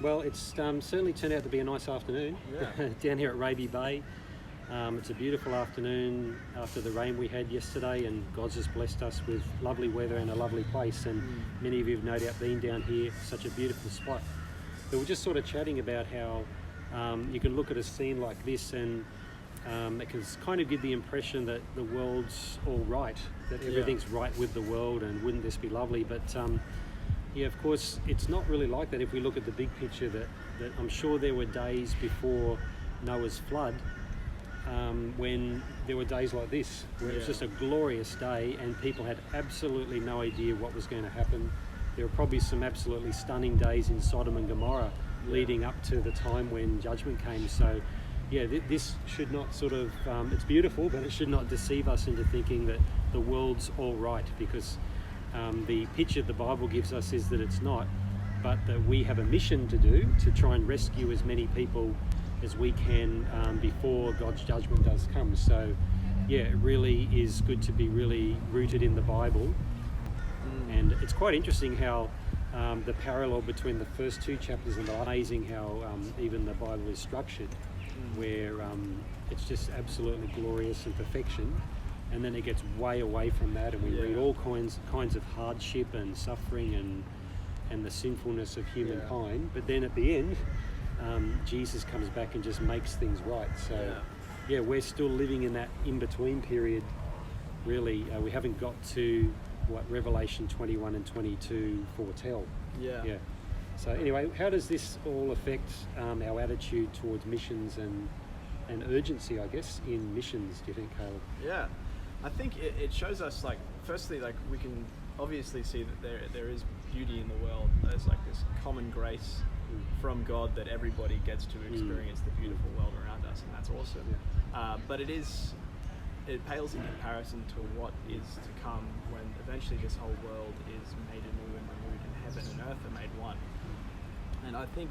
Well, it's certainly turned out to be a nice afternoon down here at Raby Bay. It's a beautiful afternoon after the rain we had yesterday, and God's just blessed us with lovely weather and a lovely place. And many of you have no doubt been down here, such a beautiful spot. But we're just sort of chatting about how you can look at a scene like this and it can kind of give the impression that the world's all right, that everything's right with the world, and wouldn't this be lovely? But yeah, of course, it's not really like that. If we look at the big picture, that I'm sure there were days before Noah's flood when there were days like this, where it was just a glorious day and people had absolutely no idea what was going to happen. There were probably some absolutely stunning days in Sodom and Gomorrah leading up to the time when judgment came. So yeah, this should not sort of, it's beautiful, but it should not deceive us into thinking that the world's all right, because the picture the Bible gives us is that it's not, but that we have a mission to do to try and rescue as many people as we can before God's judgment does come. So yeah, it really is good to be really rooted in the Bible. And it's quite interesting how the parallel between the first two chapters and amazing how even the Bible is structured, where it's just absolutely glorious and perfection, and then it gets way away from that, and we read all kinds of hardship and suffering and the sinfulness of humankind. But then at the end, Jesus comes back and just makes things right. So yeah, we're still living in that in-between period, really. We haven't got to what Revelation 21 and 22 foretell. Yeah. So anyway, how does this all affect our attitude towards missions and urgency, I guess, in missions, do you think, Caleb? Yeah, I think it shows us, like, firstly, like, we can obviously see that there is beauty in the world. There's like this common grace from God that everybody gets to experience the beautiful world around us, and that's awesome. But it pales in comparison to what is to come when eventually this whole world is made anew and renewed, and heaven and earth are made one. And I think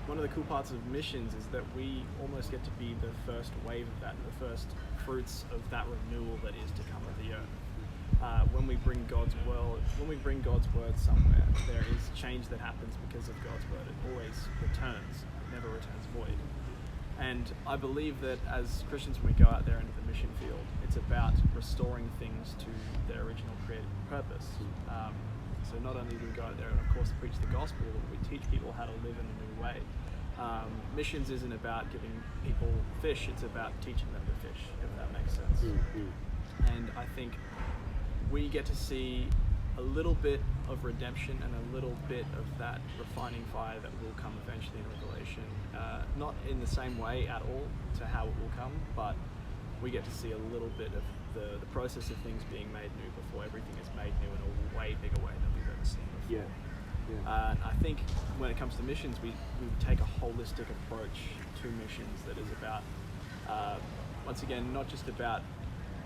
one of the cool parts of missions is that we almost get to be the first wave of that, the first fruits of that renewal that is to come of the earth. When we bring God's word somewhere, there is change that happens because of God's word. It always returns, it never returns void. And I believe that as Christians, when we go out there into the mission field, it's about restoring things to their original created purpose. So not only do we go out there and, of course, preach the gospel, but we teach people how to live in a new way. Missions isn't about giving people fish, it's about teaching them to fish, if that makes sense. And I think we get to see a little bit of redemption and a little bit of that refining fire that will come eventually in Revelation. Not in the same way at all to how it will come, but we get to see a little bit of the process of things being made new before everything is made new in a way bigger way than we've ever seen before. I think when it comes to missions, we take a holistic approach to missions that is about, once again, not just about,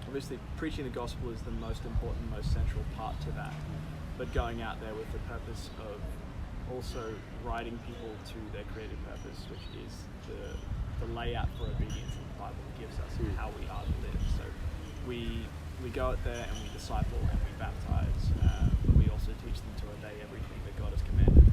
obviously preaching the gospel is the most important, most central part to that, but going out there with the purpose of also guiding people to their creative purpose, which is the layout for obedience that the Bible gives us and how we are to live. So we go out there and we disciple and we baptize, but we also teach them to obey everything that God has commanded.